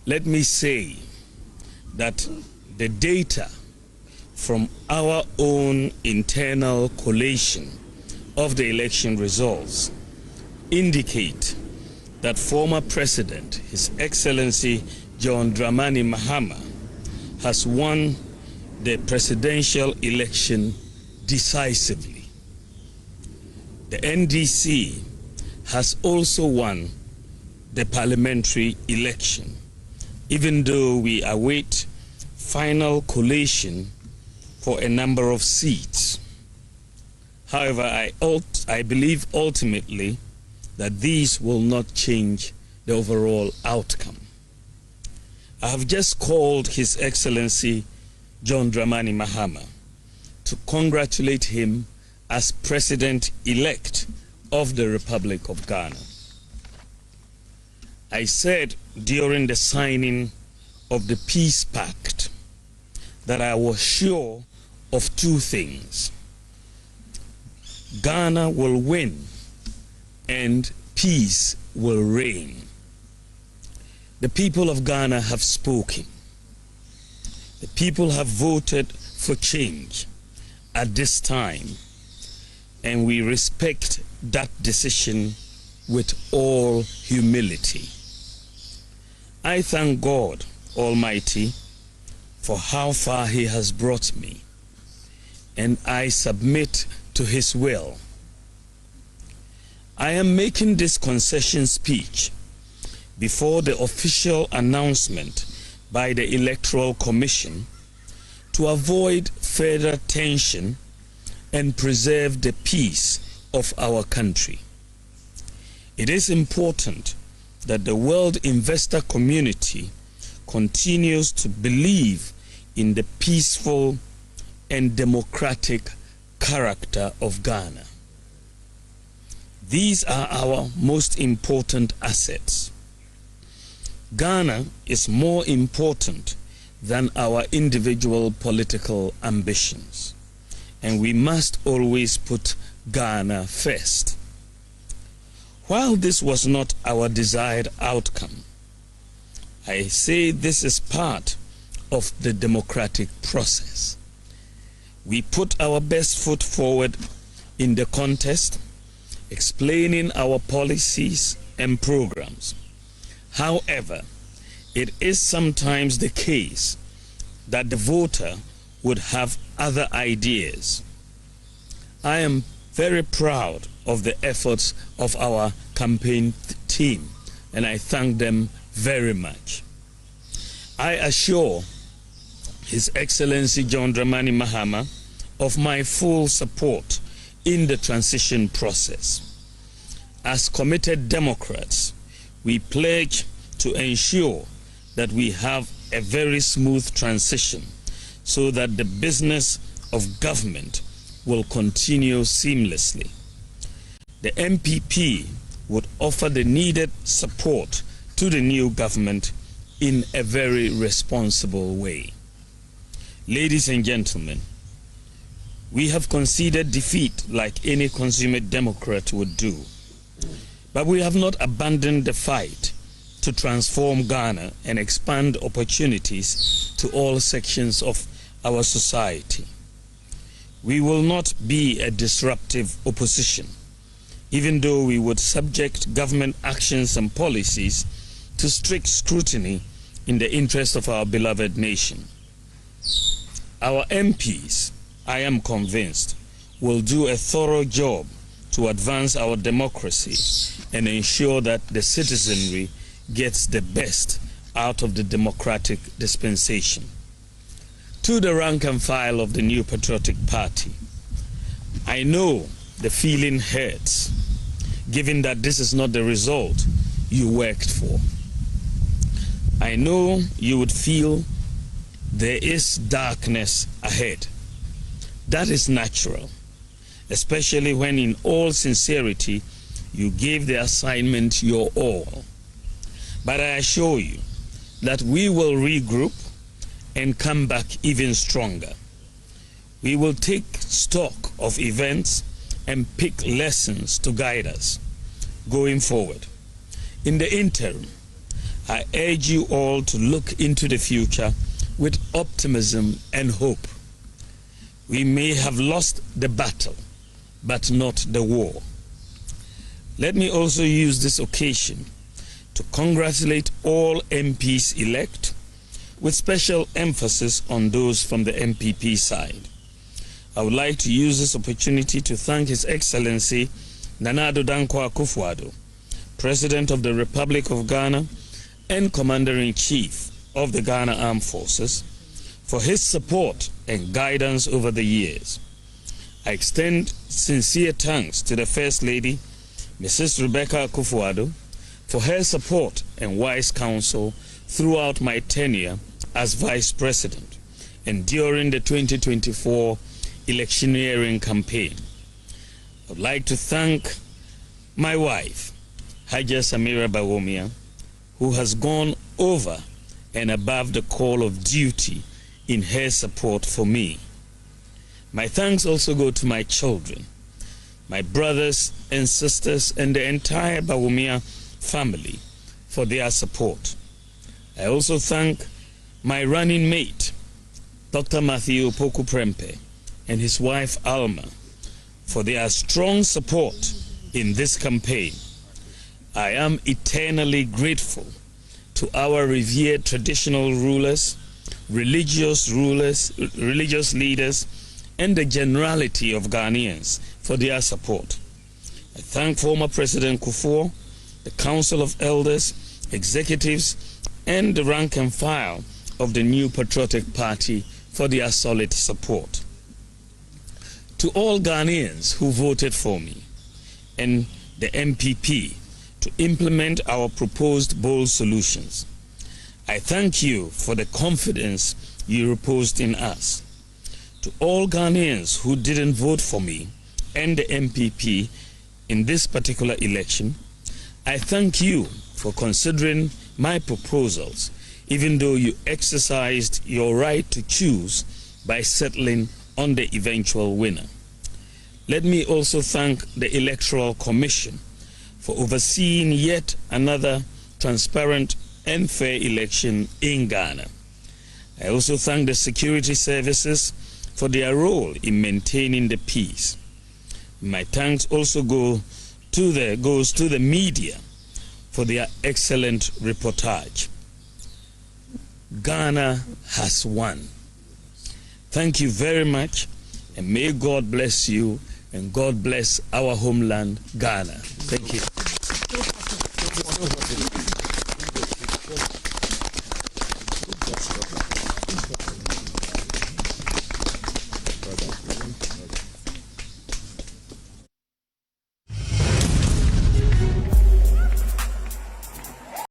let me say that the data from our own internal collation of the election results indicate that former President, His Excellency John Dramani Mahama, has won the presidential election decisively. The NDC has also won the parliamentary election, even though we await final collation for a number of seats. However, I believe ultimately that these will not change the overall outcome. I have just called His Excellency John Dramani Mahama to congratulate him as President-elect of the Republic of Ghana. I said during the signing of the Peace Pact that I was sure of two things: Ghana will win and peace will reign. The people of Ghana have spoken. The people have voted for change at this time, and we respect that decision with all humility. I thank God Almighty for how far He has brought me, and I submit to His will. I am making this concession speech before the official announcement by the Electoral Commission to avoid further tension and preserve the peace of our country. It is important that the world investor community continues to believe in the peaceful and democratic character of Ghana. These are our most important assets. Ghana is more important than our individual political ambitions, and we must always put Ghana first. While this was not our desired outcome, I say this is part of the democratic process. We put our best foot forward in the contest, explaining our policies and programs. However, it is sometimes the case that the voter would have other ideas. I am very proud of the efforts of our campaign team, and I thank them very much. I assure His Excellency John Dramani Mahama of my full support in the transition process. As committed Democrats, we pledge to ensure that we have a very smooth transition so that the business of government will continue seamlessly. The MPP would offer the needed support to the new government in a very responsible way. Ladies and gentlemen, we have conceded defeat like any consummate Democrat would do, but we have not abandoned the fight to transform Ghana and expand opportunities to all sections of our society. We will not be a disruptive opposition, even though we would subject government actions and policies to strict scrutiny in the interest of our beloved nation. Our MPs, I am convinced, will do a thorough job to advance our democracy and ensure that the citizenry gets the best out of the democratic dispensation. To the rank and file of the New Patriotic Party, I know the feeling hurts, given that this is not the result you worked for. I know you would feel there is darkness ahead. That is natural, especially when in all sincerity you gave the assignment your all. But I assure you that we will regroup and come back even stronger. We will take stock of events and pick lessons to guide us going forward. In the interim, I urge you all to look into the future with optimism and hope. We may have lost the battle, but not the war. Let me also use this occasion to congratulate all MPs-elect, with special emphasis on those from the MPP side. I would like to use this opportunity to thank His Excellency Nana Addo Dankwa Akufo-Addo, President of the Republic of Ghana and Commander-in-Chief of the Ghana Armed Forces, for his support and guidance over the years. I extend sincere thanks to the First Lady, Mrs. Rebecca Akufo-Addo, for her support and wise counsel throughout my tenure as Vice President and during the 2024 electioneering campaign. I would like to thank my wife, Haja Samira Bawumia, who has gone over and above the call of duty in her support for me. My thanks also go to my children, my brothers and sisters, and the entire Bawumia family for their support. I also thank my running mate, Dr. Matthew Opoku Prempeh, and his wife Alma for their strong support in this campaign. I am eternally grateful to our revered traditional rulers, religious leaders, and the generality of Ghanaians for their support. I thank former President Kufuor, the Council of Elders, executives, and the rank and file of the New Patriotic Party for their solid support. To all Ghanaians who voted for me and the MPP to implement our proposed bold solutions, I thank you for the confidence you reposed in us. To all Ghanaians who didn't vote for me and the MPP in this particular election, I thank you for considering my proposals, even though you exercised your right to choose by settling on the eventual winner. Let me also thank the Electoral Commission for overseeing yet another transparent and fair election in Ghana. I also thank the security services for their role in maintaining the peace. My thanks also goes to the media for their excellent reportage. Ghana has won. Thank you very much, and may God bless you, and God bless our homeland, Ghana. Thank you.